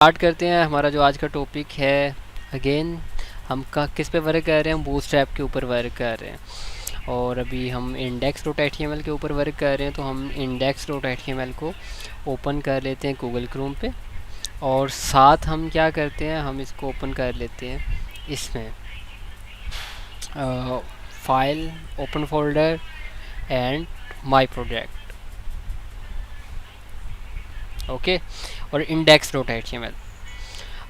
Start करते हैं। हमारा जो आज का टॉपिक है, अगेन हम किस पे वर्क कर रहे हैं? हम बूटस्ट्रैप के ऊपर वर्क कर रहे हैं। और अभी हम index.html के ऊपर वर्क कर रहे हैं, तो हम index.html को ओपन कर लेते हैं गूगल क्रोम पे। और साथ हम क्या करते हैं, हम इसको ओपन कर लेते हैं इसमें file, open folder and my project. Okay, और index.html।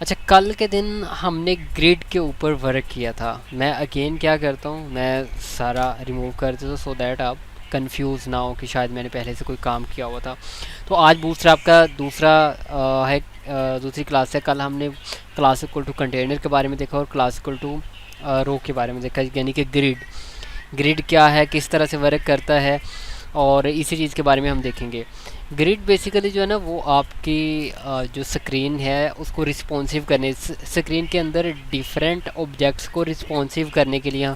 अच्छा, कल के दिन हमने ग्रिड के ऊपर वर्क किया था। मैं अगेन क्या करता हूँ, मैं सारा रिमूव कर देता हूँ सो दैट आप कंफ्यूज ना हो कि शायद मैंने पहले से कोई काम किया हुआ था। तो आज बूटस्ट्रैप का दूसरी क्लास है। कल हमने क्लास इक्वल टू कंटेनर के बारे में देखा और क्लास इक्वल टू रो के बारे में देखा, यानी कि ग्रिड क्या है, किस तरह से वर्क करता है, और इसी चीज़ के बारे में हम देखेंगे। ग्रिड बेसिकली जो है ना, वो आपकी जो स्क्रीन है उसको रिस्पॉन्सिव करने, स्क्रीन के अंदर डिफरेंट ऑब्जेक्ट्स को रिस्पॉन्सिव करने के लिए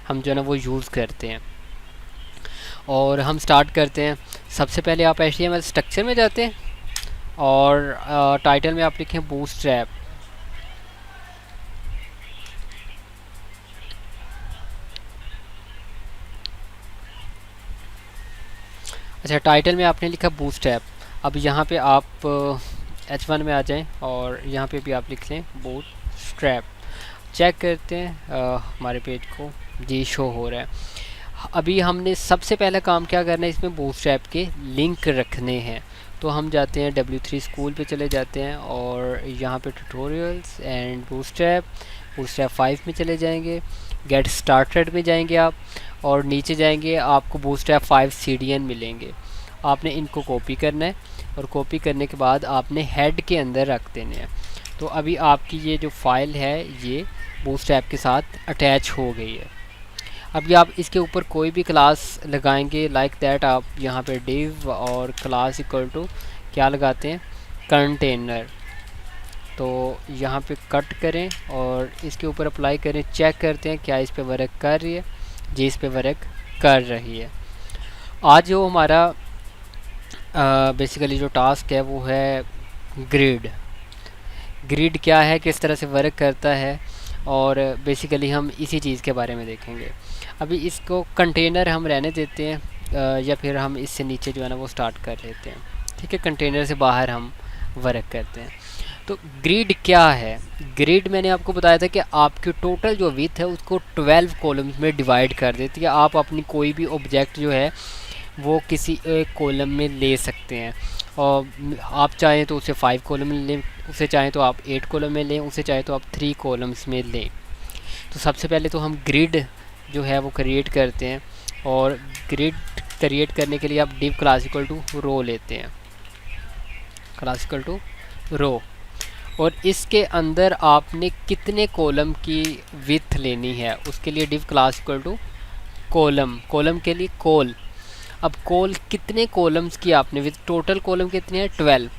हम जो है ना वो यूज़ करते हैं। और हम स्टार्ट करते हैं। सबसे पहले आप HTML स्ट्रक्चर में जाते हैं और टाइटल में आप लिखें बूटस्ट्रैप। अच्छा, टाइटल में आपने लिखा बूटस्ट्रैप। अब यहाँ पे आप H1 में आ जाएं और यहाँ पे भी आप लिख लें बूटस्ट्रैप। चेक करते हैं हमारे पेज को, जी शो हो रहा है। अभी हमने सबसे पहला काम क्या करना है, इसमें बूटस्ट्रैप के लिंक रखने हैं। तो हम जाते हैं W3 स्कूल पे चले जाते हैं और यहाँ पे ट्यूटोरियल्स एंड बूटस्ट्रैप 5 में चले जाएंगे। गेट स्टार्टेड में जाएंगे आप और नीचे जाएंगे, आपको बूटस्ट्रैप 5 CDN मिलेंगे। आपने इनको कॉपी करना है और कॉपी करने के बाद आपने हेड के अंदर रख देने हैं। तो अभी आपकी ये जो फाइल है ये बूटस्ट्रैप के साथ अटैच हो गई है। अभी आप इसके ऊपर कोई भी क्लास लगाएंगे लाइक दैट, आप यहाँ पे डिव और क्लास इक्वल टू क्या लगाते हैं, कंटेनर। तो यहाँ पे कट करें और इसके ऊपर अप्लाई करें। चेक करते हैं क्या इस पे वर्क कर रही है। जी, इस पे वर्क कर रही है। आज जो हमारा बेसिकली जो टास्क है वो है ग्रिड क्या है, किस तरह से वर्क करता है, और बेसिकली हम इसी चीज़ के बारे में देखेंगे। अभी इसको कंटेनर हम रहने देते हैं या फिर हम इससे नीचे जो है ना वो स्टार्ट कर लेते हैं। ठीक है, कंटेनर से बाहर हम वर्क करते हैं। तो ग्रिड क्या है? ग्रिड मैंने आपको बताया था कि आपकी टोटल जो विड्थ है उसको 12 कॉलम्स में डिवाइड कर देती है। आप अपनी कोई भी ऑब्जेक्ट जो है वो किसी एक कॉलम में ले सकते हैं, और आप चाहें तो उसे 5 कॉलम में लें, उसे चाहें तो आप 8 कॉलम में लें, उसे चाहें तो आप 3 कॉलम्स में लें। तो सबसे पहले तो हम ग्रिड जो है वो क्रिएट करते हैं, और ग्रिड क्रिएट करने के लिए आप डिव क्लास इक्वल टू रो लेते हैं, क्लास इक्वल टू रो। और इसके अंदर आपने कितने कॉलम की विड्थ लेनी है उसके लिए div class equal to column के लिए कॉल। अब कॉल कितने कॉलम्स की आपने, विद टोटल कॉलम कितने हैं 12।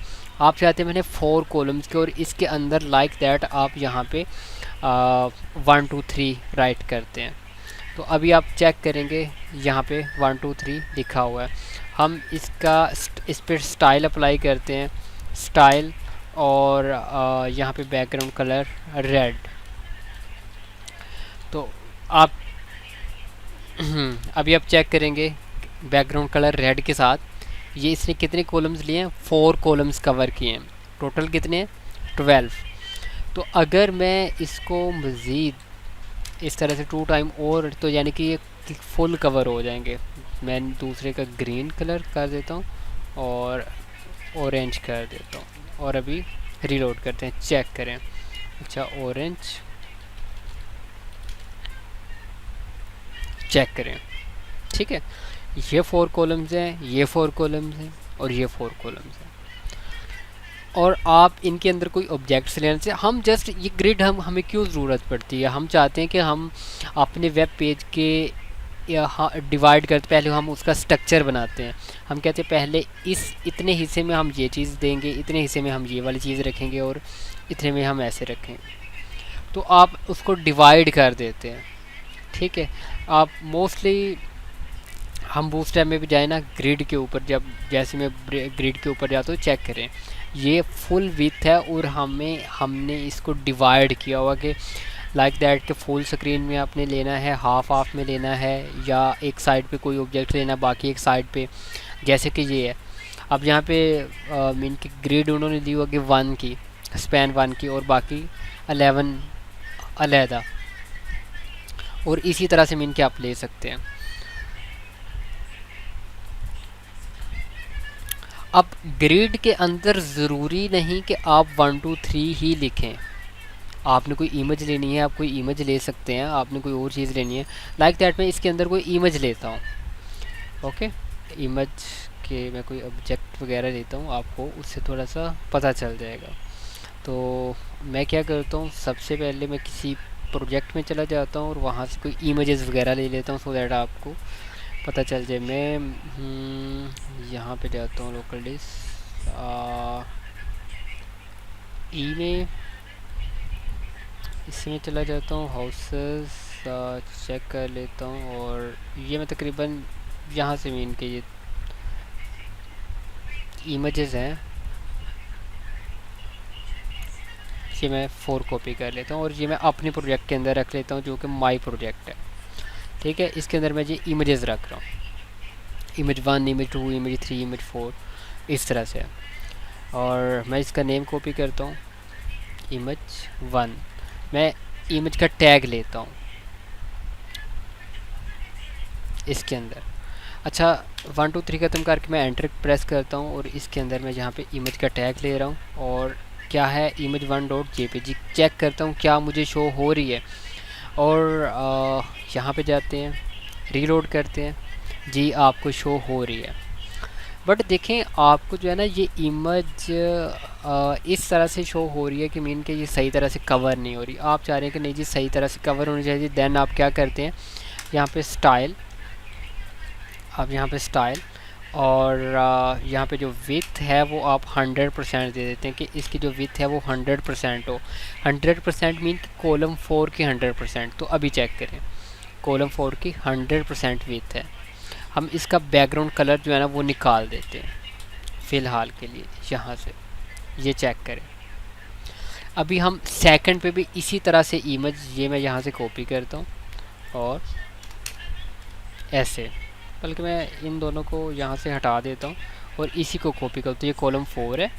आप चाहते हैं मैंने 4 कॉलम्स के, और इसके अंदर लाइक दैट आप यहाँ पे 1 2 3 राइट करते हैं। तो अभी आप चेक करेंगे यहाँ पे 1 2 3 लिखा हुआ है। हम इस पर स्टाइल अप्लाई करते हैं, स्टाइल, और यहाँ पे बैकग्राउंड कलर रेड। तो आप अभी आप चेक करेंगे बैकग्राउंड कलर रेड के साथ ये इसने कितने कॉलम्स लिए हैं, 4 कॉलम्स कवर किए हैं। टोटल कितने हैं, 12। तो अगर मैं इसको मज़ीद इस तरह से 2 टाइम और, तो यानी कि ये फुल कवर हो जाएंगे। मैं दूसरे का ग्रीन कलर कर देता हूँ और ऑरेंज कर देता हूँ, और अभी रीलोड करते हैं, चेक करें। अच्छा, ऑरेंज, चेक करें। ठीक है, ये 4 कॉलम्स हैं, ये 4 कॉलम्स हैं, और ये 4 कॉलम्स हैं। और आप इनके अंदर कोई ऑब्जेक्ट्स लेने से, हम जस्ट ये ग्रिड हमें क्यों ज़रूरत पड़ती है, हम चाहते हैं कि हम अपने वेब पेज के डिवाइड करते, पहले हम उसका स्ट्रक्चर बनाते हैं। हम कहते हैं पहले इतने हिस्से में हम ये चीज़ देंगे, इतने हिस्से में हम ये वाली चीज़ रखेंगे, और इतने में हम ऐसे रखेंगे। तो आप उसको डिवाइड कर देते हैं। ठीक है, आप मोस्टली हम बूटस्ट्रैप में भी जाए ना, ग्रिड के ऊपर, जब जैसे मैं ग्रिड के ऊपर जाता हूँ, चेक करें ये फुल विथ है और हमने इसको डिवाइड किया हुआ कि लाइक दैट कि फुल स्क्रीन में आपने लेना है, हाफ हाफ में लेना है, या एक साइड पे कोई ऑब्जेक्ट लेना बाकी एक साइड पे, जैसे कि ये है। अब यहाँ पे मीन की ग्रिड उन्होंने दी होगी 1 की, स्पैन 1 की, और बाकी 11 अलहदा, और इसी तरह से मीन के आप ले सकते हैं। अब ग्रिड के अंदर ज़रूरी नहीं कि आप 1 2 3 ही लिखें। आपने कोई इमेज लेनी है, आप कोई इमेज ले सकते हैं, आपने कोई और चीज़ लेनी है, लाइक दैट मैं इसके अंदर कोई इमेज लेता हूँ। ओके, इमेज के मैं कोई ऑब्जेक्ट वगैरह लेता हूँ, आपको उससे थोड़ा सा पता चल जाएगा। तो मैं क्या करता हूँ, सबसे पहले मैं किसी प्रोजेक्ट में चला जाता हूँ और वहाँ से कोई इमेजेस वगैरह ले लेता हूँ, सो दैट आपको पता चल जाए। मैं यहाँ पे जाता हूँ लोकल डिस्क ई में, इसमें चला जाता हूँ, हाउसेस चेक कर लेता हूँ, और ये मैं तकरीबन यहाँ से मीन के ये इमेजेस हैं, ये मैं 4 कॉपी कर लेता हूँ और ये मैं अपने प्रोजेक्ट के अंदर रख लेता हूँ जो कि माई प्रोजेक्ट है। ठीक है, इसके अंदर मैं ये इमेजेस रख रहा हूँ, इमेज 1, इमेज 2, इमेज 3, इमेज 4, इस तरह से। और मैं इसका नेम कॉपी करता हूँ, इमेज 1। मैं इमेज का टैग लेता हूँ इसके अंदर। अच्छा, 1 2 3 ख़त्म करके मैं एंटर प्रेस करता हूँ और इसके अंदर मैं यहाँ पे इमेज का टैग ले रहा हूँ, और क्या है इमेज 1.jpg चेक करता हूँ क्या मुझे शो हो रही है। और यहाँ पे जाते हैं, रीलोड करते हैं, जी आपको शो हो रही है। बट देखें, आपको जो है ना ये इमेज इस तरह से शो हो रही है कि मीन के ये सही तरह से कवर नहीं हो रही। आप चाह रहे हैं कि नहीं जी सही तरह से कवर होनी चाहिए, देन आप क्या करते हैं, यहाँ पे स्टाइल, आप यहाँ पे स्टाइल, और यहाँ पे जो विथ है वो आप 100% दे देते हैं कि इसकी जो विथ है वो 100% हो। 100% मीन कि कॉलम 4 की 100%। तो अभी चेक करें, कॉलम 4 की 100% विथ है। हम इसका बैकग्राउंड कलर जो है ना वो निकाल देते हैं फ़िलहाल के लिए यहाँ से, ये चेक करें। अभी हम सेकंड पे भी इसी तरह से इमेज, ये मैं यहाँ से कॉपी करता हूँ और ऐसे, बल्कि मैं इन दोनों को यहाँ से हटा देता हूँ और इसी को कॉपी करता हूँ। तो ये कॉलम 4 है,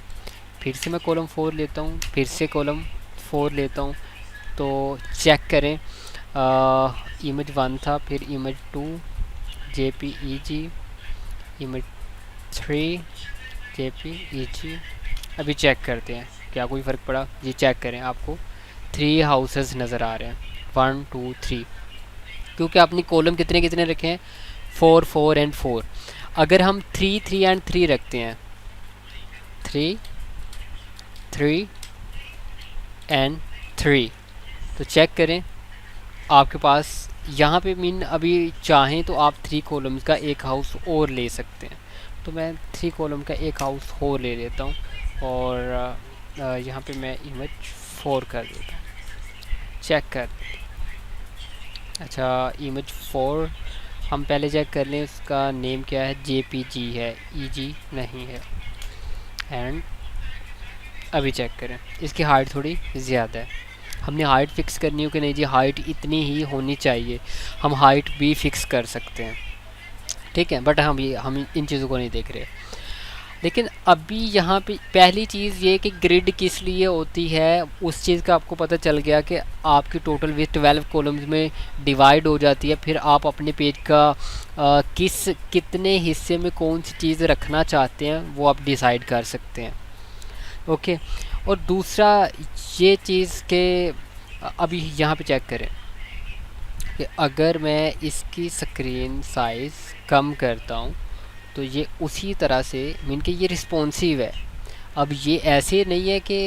फिर से मैं कॉलम 4 लेता हूँ, फिर से कॉलम 4 लेता हूँ। तो चेक करें, इमेज 1 था, फिर इमेज 2 jpeg, इमेज 3 jpeg। अभी चेक करते हैं क्या कोई फ़र्क पड़ा। ये चेक करें, आपको 3 हाउसेस नज़र आ रहे हैं, 1 2 3, क्योंकि आपने कॉलम कितने कितने रखे हैं, 4 4 एंड 4। अगर हम 3 3 एंड 3 रखते हैं, 3 3 एंड 3, तो चेक करें आपके पास यहाँ पे मीन अभी चाहें तो आप 3 कॉलम्स का एक हाउस और ले सकते हैं। तो मैं 3 कॉलम का एक हाउस और ले लेता हूँ और यहाँ पे मैं इमेज 4 कर देता हूँ, चेक कर। अच्छा, इमेज 4 हम पहले चेक कर लें, उसका नेम क्या है, jpg है, eg नहीं है। एंड अभी चेक करें, इसकी हाइट थोड़ी ज़्यादा है, हमने हाइट फिक्स करनी हो कि नहीं जी हाइट इतनी ही होनी चाहिए, हम हाइट भी फिक्स कर सकते हैं। ठीक है, बट हम इन चीज़ों को नहीं देख रहे। लेकिन अभी यहाँ पे पहली चीज़ ये कि ग्रिड किस लिए होती है, उस चीज़ का आपको पता चल गया कि आपकी टोटल विथ 12 कॉलम्स में डिवाइड हो जाती है। फिर आप अपने पेज का कितने हिस्से में कौन सी चीज़ रखना चाहते हैं वो आप डिसाइड कर सकते हैं। ओके, और दूसरा ये चीज़ के अभी यहाँ पे चेक करें कि अगर मैं इसकी स्क्रीन साइज़ कम करता हूँ तो ये उसी तरह से मीन के ये रिस्पॉन्सिव है। अब ये ऐसे नहीं है कि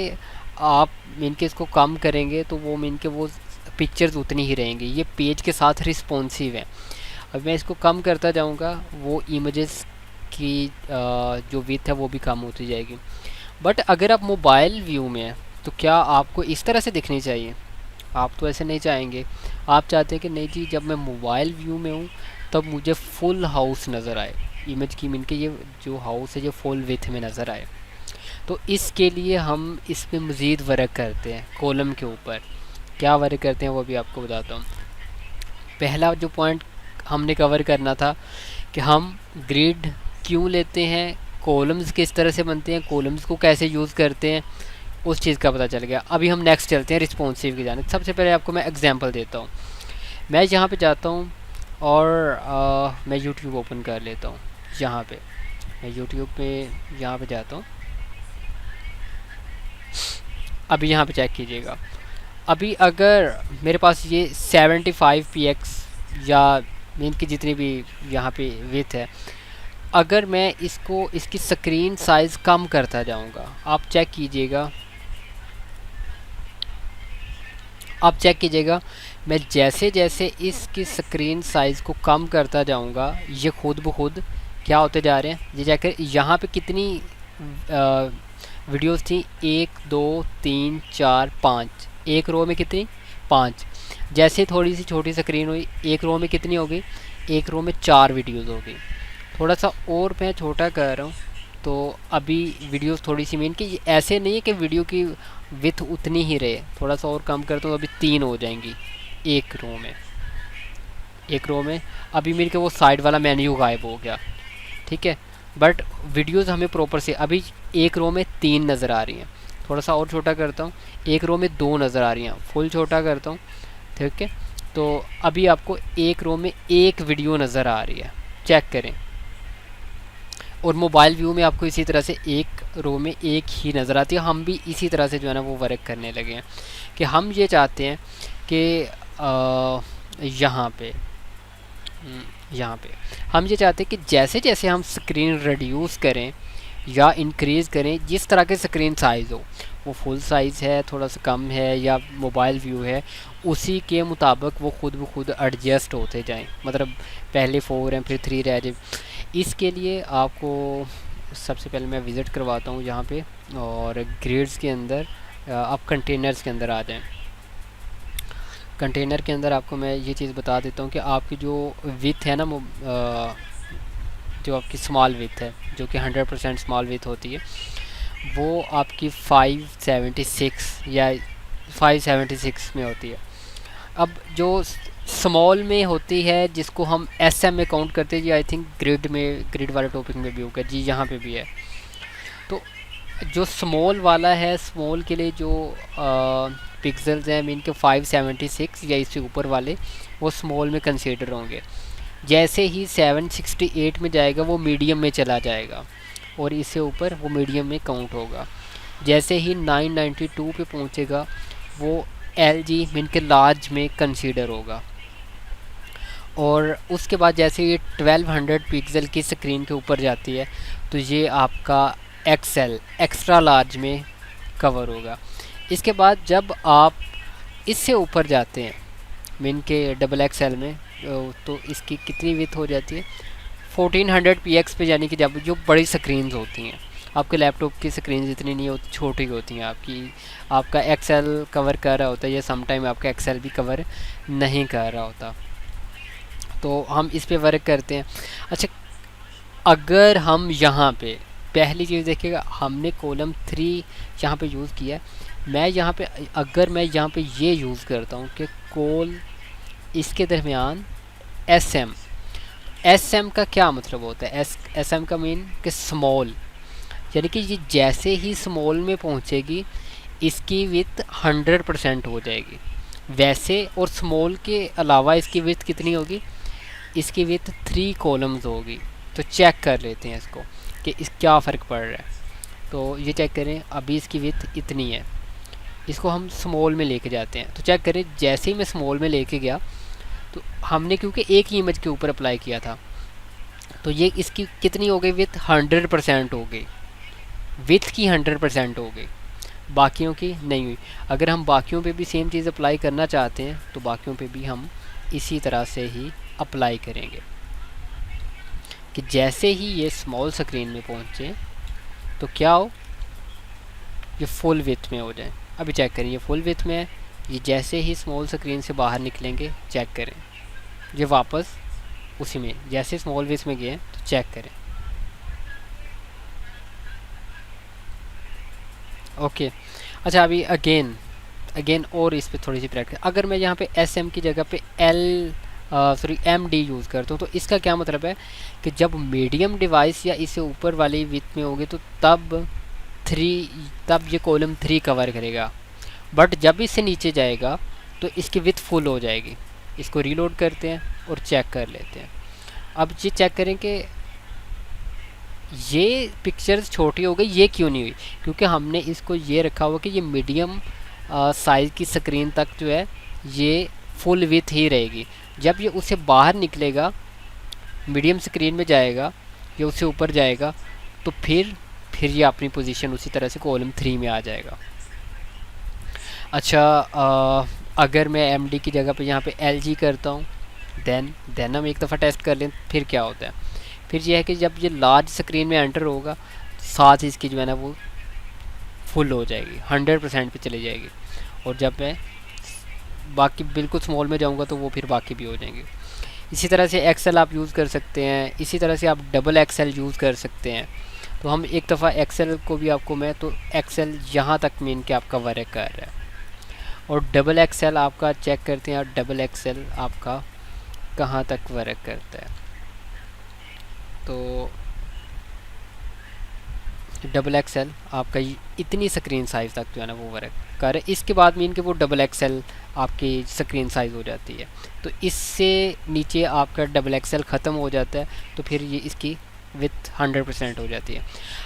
आप मीन के इसको कम करेंगे तो वो मीन के वो पिक्चर्स उतनी ही रहेंगी, ये पेज के साथ रिस्पॉन्सिव है। अब मैं इसको कम करता जाऊँगा, वो इमेजेस की जो विड्थ है वो भी कम होती जाएगी। बट अगर आप मोबाइल व्यू में हैं तो क्या आपको इस तरह से दिखनी चाहिए? आप तो ऐसे नहीं चाहेंगे, आप चाहते हैं कि नहीं जी जब मैं मोबाइल व्यू में हूँ तब मुझे फुल हाउस नज़र आए, इमेज की मीन के ये जो हाउस है ये फुल विड्थ में नज़र आए। तो इसके लिए हम इस पे मज़ीद वर्क करते हैं कॉलम के ऊपर। क्या वर्क करते हैं वो भी आपको बताता हूँ। पहला जो पॉइंट हमने कवर करना था कि हम ग्रिड क्यों लेते हैं, कॉलम्स किस तरह से बनते हैं, कॉलम्स को कैसे यूज़ करते हैं, उस चीज़ का पता चल गया। अभी हम नेक्स्ट चलते हैं रिस्पॉन्सिव की जाने। सबसे पहले आपको मैं एग्जांपल देता हूँ। मैं यहाँ पे जाता हूँ और मैं यूट्यूब ओपन कर लेता हूँ। यहाँ पे मैं यूट्यूब पे यहाँ पे जाता हूँ। अभी यहाँ पे चेक कीजिएगा। अभी अगर मेरे पास ये 75px या मीन की जितनी भी यहाँ पे विथ है, अगर मैं इसको इसकी स्क्रीन साइज़ कम करता जाऊँगा, आप चेक कीजिएगा, मैं जैसे जैसे इसकी स्क्रीन साइज़ को कम करता जाऊँगा, ये खुद ब खुद क्या होते जा रहे हैं। ये जाकर यहाँ पे कितनी वीडियोस थी, 1 2 3 4 5, एक रो में कितनी, 5। जैसे थोड़ी सी छोटी स्क्रीन हुई, एक रो में कितनी हो गई, एक रो में 4 वीडियोस हो गई। थोड़ा सा और मैं छोटा कर रहा हूँ, तो अभी वीडियोस थोड़ी सी मीन कि ऐसे नहीं है कि वीडियो की विथ उतनी ही रहे, थोड़ा सा और कम करता हूँ, अभी 3 हो जाएंगी एक रो में। अभी मेरे के वो साइड वाला मेन्यू गायब हो गया, ठीक है। बट वीडियोस हमें प्रॉपर से अभी एक रो में 3 नज़र आ रही हैं। थोड़ा सा और छोटा करता हूँ, एक रो में 2 नज़र आ रही हैं, फुल छोटा करता हूँ, ठीक है। तो अभी आपको एक रो में एक वीडियो नज़र आ रही है, चेक करें। और मोबाइल व्यू में आपको इसी तरह से एक रो में एक ही नज़र आती है। हम भी इसी तरह से जो है ना वो वर्क करने लगे हैं कि हम ये चाहते हैं कि यहाँ पे हम ये चाहते हैं कि जैसे जैसे हम स्क्रीन रिड्यूस करें या इंक्रीज़ करें, जिस तरह के स्क्रीन साइज़ हो, वो फुल साइज़ है, थोड़ा सा कम है या मोबाइल व्यू है, उसी के मुताबिक वो खुद ब खुद एडजस्ट होते जाएं। मतलब पहले 4 हैं फिर 3 रह जाए। इसके लिए आपको सबसे पहले मैं विज़िट करवाता हूँ यहाँ पे, और ग्रिड्स के अंदर आप कंटेनर्स के अंदर आ जाएं। कंटेनर के अंदर आपको मैं ये चीज़ बता देता हूँ कि आपकी जो विथ है ना, जो आपकी स्मॉल विथ है, जो कि 100% स्मॉल विथ होती है, वो आपकी 576 या 576 में होती है। अब जो स्मॉल में होती है, जिसको हम SM में काउंट करते हैं, जी आई थिंक ग्रिड वाले टॉपिक में भी होगा जी, यहाँ पे भी है। तो जो स्मॉल वाला है, स्मॉल के लिए जो पिक्सल्स हैं मीन के 576 या इससे ऊपर वाले, वो स्मॉल में कंसीडर होंगे। जैसे ही 768 में जाएगा वो मीडियम में चला जाएगा, और इससे ऊपर वो मीडियम में काउंट होगा। जैसे ही 992 पे पहुंचेगा वो LG मीन के लार्ज में कंसीडर होगा। और उसके बाद जैसे ये 1200 पिक्सल की स्क्रीन के ऊपर जाती है तो ये आपका XL एक्स्ट्रा लार्ज में कवर होगा। इसके बाद जब आप इससे ऊपर जाते हैं मीन के XXL में, तो इसकी कितनी विथ हो जाती है, 1400 px पे, यानी कि जब जो बड़ी स्क्रीन्स होती हैं, आपके लैपटॉप की स्क्रीन इतनी नहीं होती, छोटी होती हैं आपका XL कवर कर रहा होता है, या समटाइम आपका XL भी कवर नहीं कर रहा होता। तो हम इस पे वर्क करते हैं। अच्छा, अगर हम यहाँ पे पहली चीज़ देखिएगा, हमने कॉलम 3 यहाँ पे यूज़ किया है। अगर मैं यहाँ पे ये यूज़ करता हूँ कि कॉल इसके दरमियान SM का क्या मतलब होता है, SM का मीन कि स्मॉल, यानी कि ये जैसे ही स्मॉल में पहुँचेगी इसकी विथ 100% हो जाएगी। वैसे और स्मॉल के अलावा इसकी विथ कितनी होगी, इसकी विथ 3 कॉलम्स होगी। तो चेक कर लेते हैं इसको कि इस क्या फ़र्क पड़ रहा है। तो ये चेक करें, अभी इसकी विथ इतनी है, इसको हम स्मॉल में लेके जाते हैं। तो चेक करें, जैसे ही मैं स्मॉल में लेके गया तो हमने क्योंकि एक ही इमेज के ऊपर अप्लाई किया था, तो ये इसकी कितनी हो गई, विथ 100% हो गई, विथ की 100% हो गई, बाकियों की नहीं हुई। अगर हम बाकियों पे भी सेम चीज़ अप्लाई करना चाहते हैं तो बाकियों पे भी हम इसी तरह से ही अप्लाई करेंगे कि जैसे ही ये स्मॉल स्क्रीन में पहुँचे तो क्या हो, ये फुल विथ में हो जाए। अभी चेक करें, ये फुल विथ में है, ये जैसे ही स्मॉल स्क्रीन से बाहर निकलेंगे, चेक करें, ये वापस उसी में, जैसे स्मॉल विथ में गए तो चेक करें, ओके। अच्छा अभी अगेन अगेन और इस पे थोड़ी सी प्रैक्टिस, अगर मैं यहाँ पे एस एम की जगह पे L sorry M D use करता हूँ, तो इसका क्या मतलब है कि जब मीडियम डिवाइस या इससे ऊपर वाली विथ में होगी तो थ्री तब ये कॉलम 3 कवर करेगा, बट जब इससे नीचे जाएगा तो इसकी विथ फुल हो जाएगी। इसको रीलोड करते हैं और चेक कर लेते हैं। अब ये चेक करें कि ये पिक्चर्स छोटी हो गई, ये क्यों नहीं हुई, क्योंकि हमने इसको ये रखा हुआ कि ये मीडियम साइज़ की स्क्रीन तक जो है ये फुल विथ ही रहेगी। जब ये उससे बाहर निकलेगा, मीडियम स्क्रीन में जाएगा या उससे ऊपर जाएगा, तो फिर ये अपनी पोजीशन उसी तरह से कॉलम 3 में आ जाएगा। अच्छा अगर मैं एम डी की जगह पे यहाँ पे एल जी करता हूँ, देन हम एक दफ़ा टेस्ट कर लें फिर क्या होता है। फिर ये है कि जब ये लार्ज स्क्रीन में एंटर होगा, साथ ही इसकी जो है ना वो फुल हो जाएगी, 100% पे चली जाएगी। और जब मैं बाकी बिल्कुल स्मॉल में जाऊंगा तो वो फिर बाकी भी हो जाएंगे। इसी तरह से एक्सेल आप यूज़ कर सकते हैं, इसी तरह से आप डबल एक्सेल यूज़ कर सकते हैं। तो हम एक दफ़ा एक्सेल को भी आपको मैं तो एक्सेल यहाँ तक मीन के आपका वर्क कर रहा है, और डबल एक्सेल आपका चेक करते हैं और डबल एक्सेल आपका कहाँ तक वर्क करता है। तो डबल एक्सेल आपका इतनी स्क्रीन साइज़ तक जो है ना वो वर्क कर रहा है। इसके बाद मीन के वो डबल एक्सेल आपकी स्क्रीन साइज़ हो जाती है, तो इससे नीचे आपका डबल एक्सेल ख़त्म हो जाता है, तो फिर ये इसकी विथ 100% हो जाती है।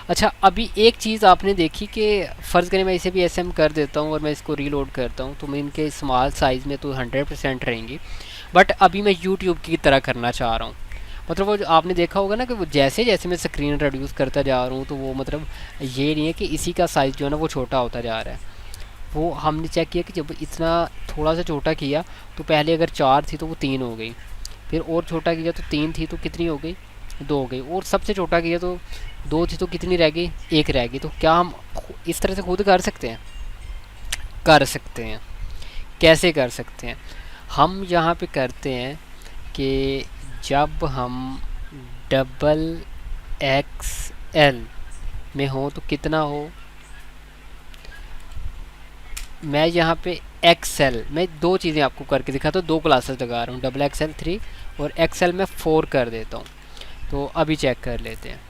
अच्छा अभी एक चीज़ आपने देखी कि फ़र्ज़ करें मैं इसे भी एस एम कर देता हूँ और मैं इसको रीलोड करता हूँ, तो मैं इनके स्मॉल साइज़ में तो 100% रहेंगी, बट अभी मैं यूट्यूब की तरह करना चाह रहा हूँ। मतलब वो जो आपने देखा होगा ना कि वो जैसे जैसे मैं स्क्रीन रिड्यूस करता जा रहा हूँ, तो वो मतलब ये नहीं है कि इसी का साइज़ जो है ना वो छोटा होता जा रहा है। वो हमने चेक किया कि जब इतना थोड़ा सा छोटा किया तो पहले अगर 4 थी तो वो 3 हो गई, फिर और छोटा किया तो 3 थी तो कितनी हो गई, 2 हो गई, और सबसे छोटा किया तो 2 थी तो कितनी रह गई, 1 रह गई। तो क्या हम इस तरह से खुद कर सकते हैं? कर सकते हैं। कैसे कर सकते हैं? हम यहाँ पे करते हैं कि जब हम डबल एक्स एल में हो तो कितना हो, मैं यहाँ पे एक्सेल मैं दो चीज़ें आपको करके दिखाता हूँ, दो क्लासेस लगा रहा हूँ, डबल एक्सेल 3 और एक्सेल में 4 कर देता हूँ। तो अभी चेक कर लेते हैं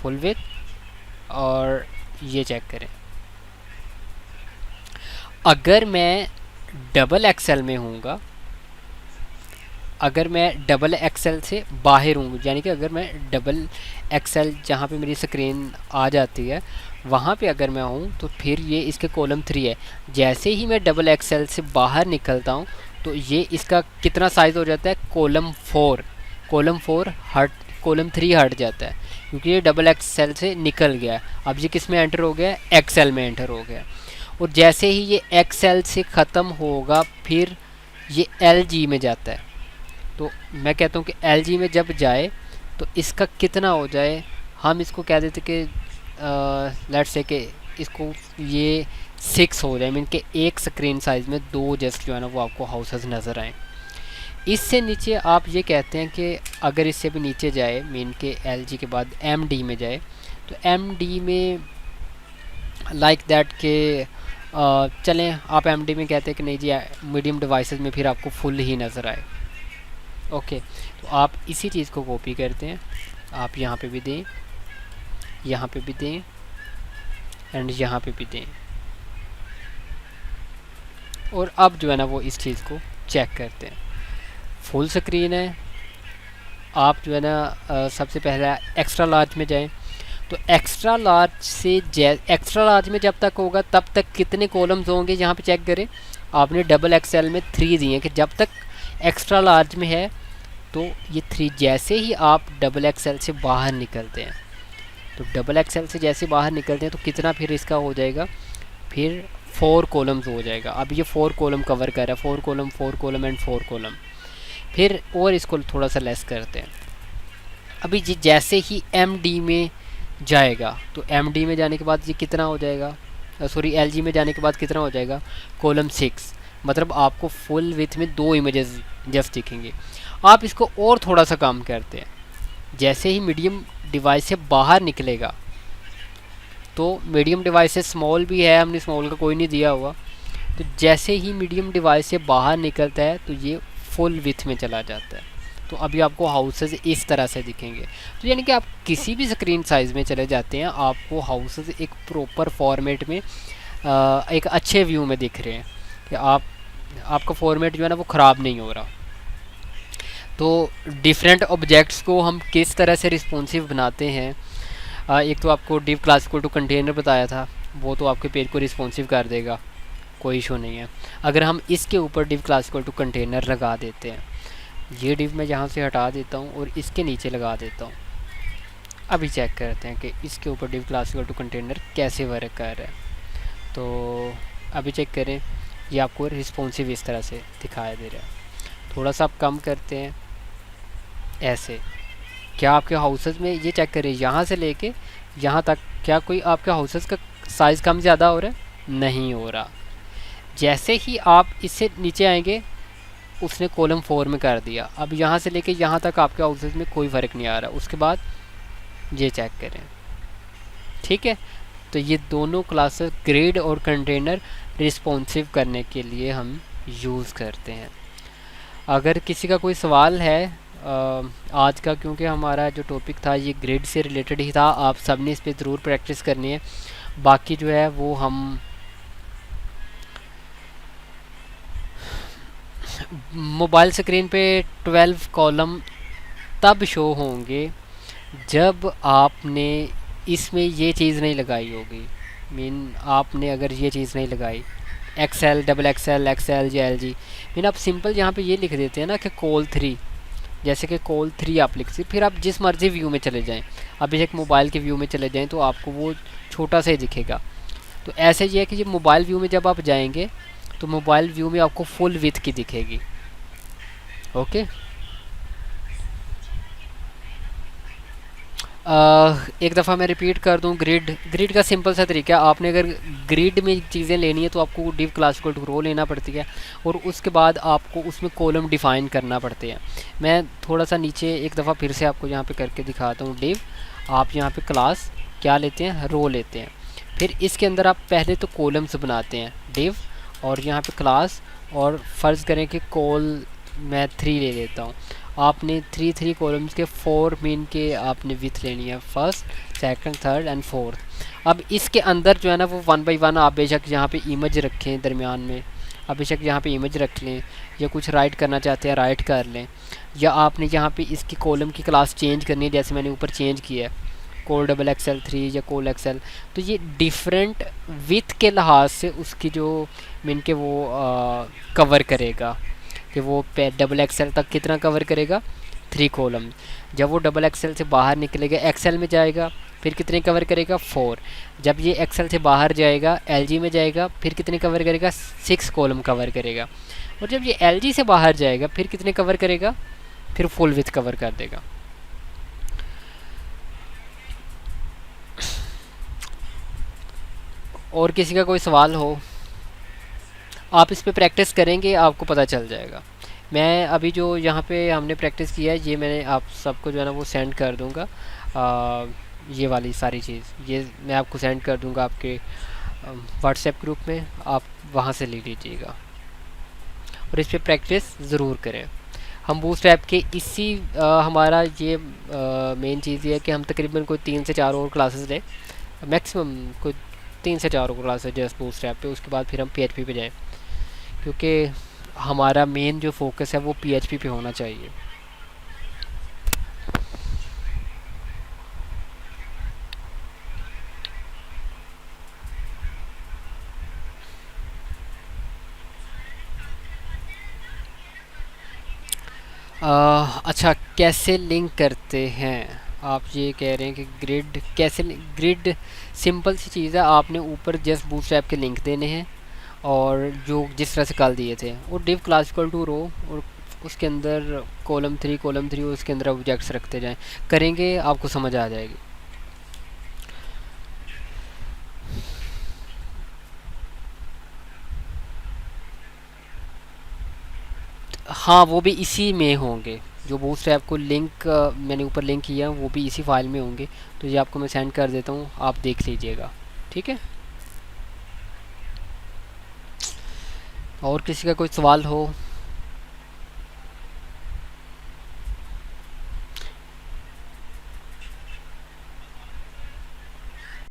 फुल विथ, और ये चेक करें। अगर मैं डबल एक्सेल में हूँगा, अगर मैं डबल एक्सेल से बाहर हूँ, यानी कि अगर मैं डबल एक्सेल जहाँ पे मेरी स्क्रीन आ जाती है वहाँ पे अगर मैं हूँ, तो फिर ये इसके कॉलम 3 है। जैसे ही मैं डबल एक्सेल से बाहर निकलता हूँ तो ये इसका कितना साइज़ हो जाता है, कॉलम 4, कॉलम 4 हट, कॉलम 3 हट जाता है, क्योंकि ये डबल एक्सेल से निकल गया। अब ये किस में एंटर हो गया, एक्सेल में एंटर हो गया। और जैसे ही ये एक्सेल से ख़त्म होगा फिर ये एल जी में जाता है। तो मैं कहता हूँ कि एल जी में जब जाए तो इसका कितना हो जाए, हम इसको कह देते कि लेट्स से कि इसको ये 6 हो जाए, मीन के एक स्क्रीन साइज़ में 2 जस्ट जो है ना वो आपको हाउसेस नज़र आएँ। इससे नीचे आप ये कहते हैं कि अगर इससे भी नीचे जाए, मीन के एल जी के बाद एम डी में जाए, तो एम डी में लाइक दैट के चलें आप एम डी में कहते हैं कि नहीं जी मीडियम डिवाइसेस में फिर आपको फुल ही नज़र आए। ओके, तो आप इसी चीज़ को कॉपी करते हैं, आप यहाँ पे भी दें, यहाँ पे भी दें एंड यहाँ पे भी दें, और अब जो है ना वो इस चीज़ को चेक करते हैं। फुल स्क्रीन है, आप जो है ना सबसे पहले एक्स्ट्रा लार्ज में जाएं, तो एक्स्ट्रा लार्ज से एक्स्ट्रा लार्ज में जब तक होगा तब तक कितने कॉलम्स होंगे यहाँ पे चेक करें। आपने डबल एक्सएल में 3 दिए कि जब तक एक्स्ट्रा लार्ज में है तो ये 3, जैसे ही आप डबल एक्सएल से बाहर निकलते हैं, तो डबल एक्सएल से जैसे बाहर निकलते हैं तो कितना फिर इसका हो जाएगा, फिर 4 कॉलम्स हो जाएगा। अब ये 4 कॉलम कवर कर रहा है, 4 कॉलम 4 कॉलम एंड 4 कॉलम। फिर और इसको थोड़ा सा लेस करते हैं। अभी जी जैसे ही एम डी में जाएगा, तो एम डी में जाने के बाद ये कितना हो जाएगा, सॉरी एल जी में जाने के बाद कितना हो जाएगा, कॉलम 6। मतलब आपको फुल विथ में 2 इमेजेस जस्ट दिखेंगे। आप इसको और थोड़ा सा काम करते हैं, जैसे ही मीडियम डिवाइस से बाहर निकलेगा तो मीडियम डिवाइस से स्मॉल भी है, हमने स्मॉल का कोई नहीं दिया हुआ। तो जैसे ही मीडियम डिवाइस से बाहर निकलता है तो ये फुल विथ में चला जाता है। तो अभी आपको हाउसेस इस तरह से दिखेंगे। तो यानी कि आप किसी भी स्क्रीन साइज़ में चले जाते हैं, आपको हाउसेस एक प्रॉपर फॉर्मेट में एक अच्छे व्यू में दिख रहे हैं कि आपका फॉर्मेट जो है ना वो ख़राब नहीं हो रहा। तो डिफरेंट ऑब्जेक्ट्स को हम किस तरह से रिस्पॉन्सिव बनाते हैं, एक तो आपको div class equal to container बताया था, वो तो आपके पेज को रिस्पॉन्सिव कर देगा, कोई इशू नहीं है। अगर हम इसके ऊपर div class equal to container लगा देते हैं, ये div मैं यहाँ से हटा देता हूँ और इसके नीचे लगा देता हूँ। अभी चेक करते हैं कि इसके ऊपर div class equal to container कैसे वर्क कर रहा है। तो अभी चेक करें, ये आपको रिस्पॉन्सिव इस तरह से दिखाई दे रहा है। थोड़ा सा आप कम करते हैं ऐसे। क्या आपके हाउसेस में, ये चेक करें, यहाँ से लेके यहाँ तक क्या कोई आपके हाउसेस का साइज़ कम ज़्यादा हो रहा है? नहीं हो रहा। जैसे ही आप इससे नीचे आएंगे उसने कॉलम 4 में कर दिया। अब यहाँ से लेके यहाँ तक आपके हाउसेस में कोई फ़र्क नहीं आ रहा। उसके बाद ये चेक करें, ठीक है। तो ये दोनों क्लासेस ग्रिड और कंटेनर रिस्पॉन्सिव करने के लिए हम यूज़ करते हैं। अगर किसी का कोई सवाल है आज का, क्योंकि हमारा जो टॉपिक था ये ग्रिड से रिलेटेड ही था, आप सब ने इस पर ज़रूर प्रैक्टिस करनी है। बाकी जो है वो हम मोबाइल स्क्रीन पे 12 कॉलम तब शो होंगे जब आपने इसमें ये चीज़ नहीं लगाई होगी। मीन आपने अगर ये चीज़ नहीं लगाई, XL, double XL, XL, JLG, mean आप सिंपल यहाँ पे ये लिख देते हैं ना कि कॉल 3, जैसे कि कॉल 3 आप लिख सकते, फिर आप जिस मर्ज़ी व्यू में चले जाएं, अभी एक मोबाइल के व्यू में चले जाएं तो आपको वो छोटा सा ही दिखेगा। तो ऐसे ये है कि ये मोबाइल व्यू में जब आप जाएंगे तो मोबाइल व्यू में आपको फुल विथ की दिखेगी। ओके, एक दफ़ा मैं रिपीट कर दूं, ग्रिड का सिंपल सा तरीका, आपने अगर ग्रिड में चीज़ें लेनी है तो आपको div क्लास इक्वल टू रो लेना पड़ती है और उसके बाद आपको उसमें कॉलम डिफ़ाइन करना पड़ते हैं। मैं थोड़ा सा नीचे एक दफ़ा फिर से आपको यहाँ पे करके दिखाता हूँ। div, आप यहाँ पे क्लास क्या लेते हैं? रो लेते हैं। फिर इसके अंदर आप पहले तो कॉलम्स बनाते हैं div, और यहाँ पे क्लास, और फ़र्ज़ करें कि कॉल मैं 3 ले लेता हूँ। आपने 3 कॉलम्स के 4 मीन के आपने विथ लेनी है, first, second, third and fourth. अब इसके अंदर जो है ना वो 1 बाई 1 आप बेशक यहाँ पे इमेज रखें दरमियान में, आप बेशक यहाँ पे इमेज रख लें, या कुछ राइट करना चाहते हैं राइट कर लें, या आपने यहाँ पे इसकी कॉलम की क्लास चेंज करनी है, जैसे मैंने ऊपर चेंज किया है कॉल डबल एक्सएल 3 या कॉल एक्सएल। तो ये डिफरेंट विथ के लिहाज से उसकी जो मीन के वो कवर करेगा कि वो डबल एक्सएल तक कितना कवर करेगा? 3 कॉलम। जब वो डबल एक्सएल से बाहर निकलेगा, एक्सएल में जाएगा, फिर कितने कवर करेगा? 4। जब ये एक्सएल से बाहर जाएगा, LG में जाएगा, फिर कितने कवर करेगा? 6 कॉलम कवर करेगा। और जब ये LG से बाहर जाएगा फिर कितने कवर करेगा? फिर फुल विथ कवर कर देगा। और किसी का कोई सवाल हो, आप इस पे प्रैक्टिस करेंगे आपको पता चल जाएगा। मैं अभी जो यहाँ पे हमने प्रैक्टिस किया है ये मैंने आप सबको जो है ना वो सेंड कर दूँगा। ये वाली सारी चीज़ ये मैं आपको सेंड कर दूँगा आपके व्हाट्सएप ग्रुप में, आप वहाँ से ले लीजिएगा और इस पे प्रैक्टिस ज़रूर करें। हम बूटस्ट्रैप के इसी हमारा ये मेन चीज़ ये है कि हम तकरीबन कोई 3 से 4 और क्लासेस लें, मैक्सिमम कोई 3 से 4 और क्लासेस जस्ट बूटस्ट्रैप पे, उसके बाद फिर हम PHP पे जाएँ, क्योंकि हमारा मेन जो फोकस है वो PHP पे होना चाहिए। अच्छा, कैसे लिंक करते हैं? आप ये कह रहे हैं कि ग्रिड कैसे? ग्रिड सिंपल सी चीज़ है, आपने ऊपर जस्ट बूटस्ट्रैप के लिंक देने हैं और जो जिस तरह से कल दिए थे, और div क्लास इक्वल टू रो, और उसके अंदर कॉलम 3 और उसके अंदर ऑब्जेक्ट्स रखते जाएं, करेंगे आपको समझ आ जाएगी। हाँ, वो भी इसी में होंगे, जो बूटस्ट्रैप को लिंक मैंने ऊपर लिंक किया वो भी इसी फाइल में होंगे। तो ये आपको मैं सेंड कर देता हूँ, आप देख लीजिएगा। ठीक है। और किसी का कोई सवाल हो